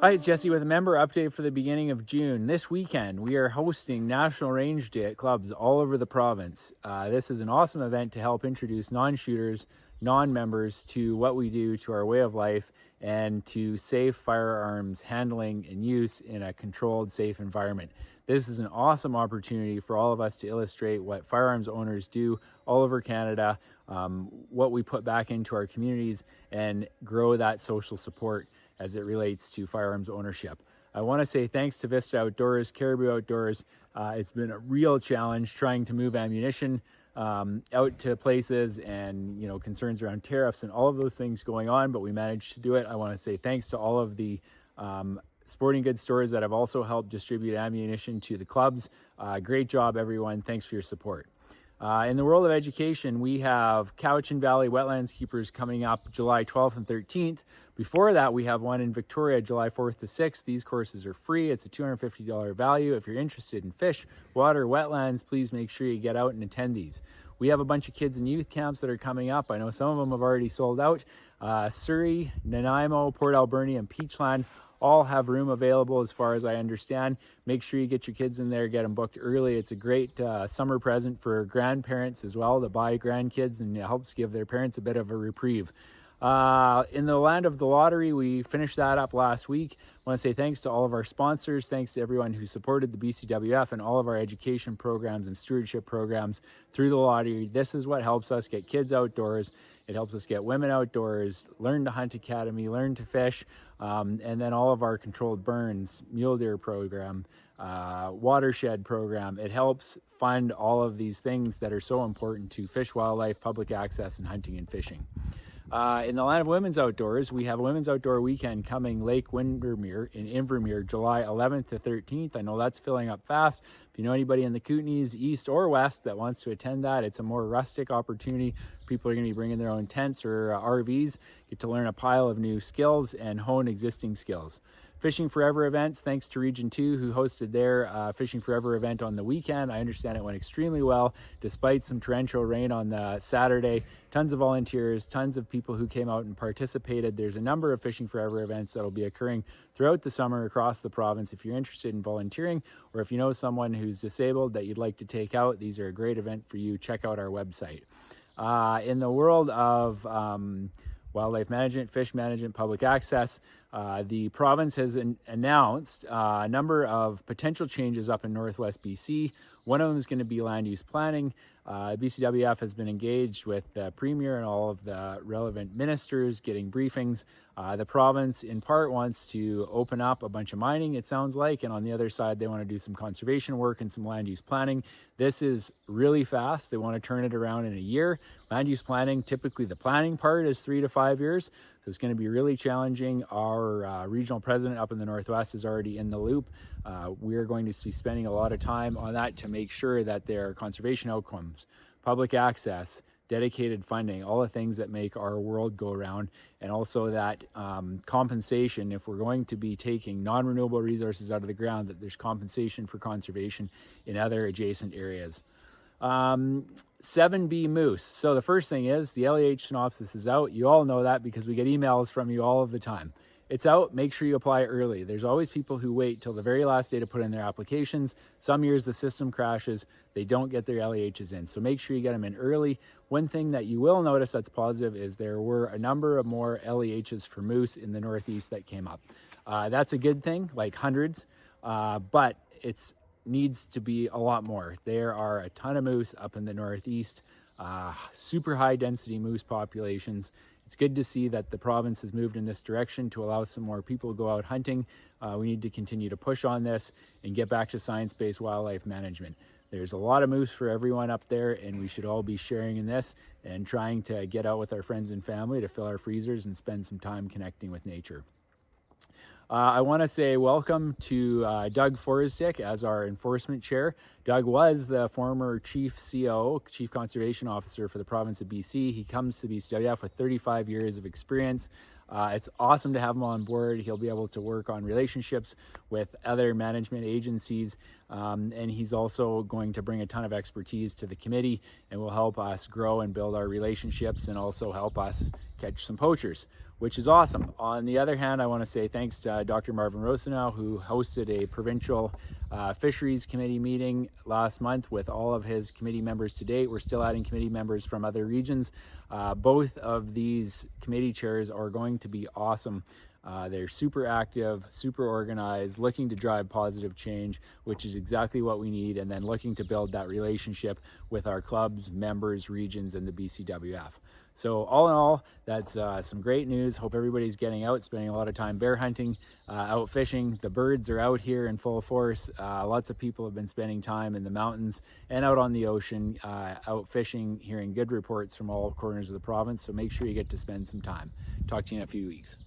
Hi, it's Jesse with a member update for the beginning of June. This weekend, we are hosting National Range Day at clubs all over the province. This is an awesome event to help introduce non-shooters, non-members to what we do, to our way of life, and to safe firearms handling and use in a controlled, safe environment. This is an awesome opportunity for all of us to illustrate what firearms owners do all over Canada, what we put back into our communities, and grow that social support as it relates to firearms ownership. I want to say thanks to Vista Outdoors, Caribou Outdoors. It's been a real challenge trying to move ammunition out to places, and concerns around tariffs and all of those things going on, but we managed to do it. I want to say thanks to all of the sporting goods stores that have also helped distribute ammunition to the clubs. Great job, everyone. Thanks for your support. In the world of education, we have Cowichan Valley Wetlands Keepers coming up July 12th and 13th. Before that, we have one in Victoria, July 4th to 6th. These courses are free. It's a $250 value. If you're interested in fish, water, wetlands, please make sure you get out and attend these. We have a bunch of kids and youth camps that are coming up. I know some of them have already sold out. Surrey, Nanaimo, Port Alberni, and Peachland all have room available as far as I understand. Make sure you get your kids in there, get them booked early. It's a great summer present for grandparents as well to buy grandkids, and it helps give their parents a bit of a reprieve. In the land of the lottery, we finished that up last week. I want to say thanks to all of our sponsors, thanks to everyone who supported the BCWF and all of our education programs and stewardship programs through the lottery. This is what helps us get kids outdoors. It helps us get women outdoors, learn to hunt academy, learn to fish, and then all of our controlled burns, mule deer program, watershed program. It helps fund all of these things that are so important to fish, wildlife, public access, and hunting and fishing. In the land of women's outdoors, we have a women's outdoor weekend coming Lake Windermere in Invermere, July 11th to 13th. I know that's filling up fast. If you know anybody in the Kootenays, east or west, that wants to attend that, it's a more rustic opportunity. People are going to be bringing their own tents or RVs, get to learn a pile of new skills and hone existing skills. Fishing Forever events, thanks to Region 2 who hosted their Fishing Forever event on the weekend. I understand it went extremely well despite some torrential rain on the Saturday. Tons of volunteers, tons of people who came out and participated. There's a number of Fishing Forever events that will be occurring throughout the summer across the province. If you're interested in volunteering, or if you know someone who's disabled that you'd like to take out, these are a great event for you. Check out our website. In the world of wildlife management, fish management, public access, the province has announced a number of potential changes up in Northwest BC. One of them is going to be land use planning. BCWF has been engaged with the Premier and all of the relevant ministers, getting briefings. The province in part wants to open up a bunch of mining, it sounds like, and on the other side they want to do some conservation work and some land use planning. This is really fast. They want to turn it around in a year. Land use planning, typically the planning part is 3 to 5 years. So it's going to be really challenging. Our regional president up in the Northwest is already in the loop. We are going to be spending a lot of time on that to make sure that there are conservation outcomes, public access, dedicated funding, all the things that make our world go around, and also that compensation, if we're going to be taking non-renewable resources out of the ground, that there's compensation for conservation in other adjacent areas. 7B moose. So the first thing is the LEH synopsis is out. You all know that because we get emails from you all of the time. It's out. Make sure you apply early. There's always people who wait till the very last day to put in their applications. Some years the system crashes. They don't get their LEHs in. So make sure you get them in early. One thing that you will notice that's positive is there were a number of more LEHs for moose in the Northeast that came up. That's a good thing, like hundreds, but it's needs to be a lot more. There are a ton of moose up in the Northeast, super high density moose populations. It's good to see that the province has moved in this direction to allow some more people to go out hunting. We need to continue to push on this and get back to science-based wildlife management. There's a lot of moose for everyone up there, and we should all be sharing in this and trying to get out with our friends and family to fill our freezers and spend some time connecting with nature. I want to say welcome to Doug Forestick as our enforcement chair. Doug was the former Chief CO, Chief Conservation Officer for the province of BC. He comes to BCWF with 35 years of experience. It's awesome to have him on board. He'll be able to work on relationships with other management agencies, and he's also going to bring a ton of expertise to the committee and will help us grow and build our relationships and also help us catch some poachers, which is awesome. On the other hand, I want to say thanks to Dr. Marvin Rosenau, who hosted a provincial fisheries committee meeting last month with all of his committee members to date. We're still adding committee members from other regions. Both of these committee chairs are going to be awesome. They're super active, super organized, looking to drive positive change, which is exactly what we need, and then looking to build that relationship with our clubs, members, regions, and the BCWF. So all in all, that's some great news. Hope everybody's getting out, spending a lot of time bear hunting, out fishing. The birds are out here in full force. Lots of people have been spending time in the mountains and out on the ocean, out fishing, hearing good reports from all corners of the province. So make sure you get to spend some time. Talk to you in a few weeks.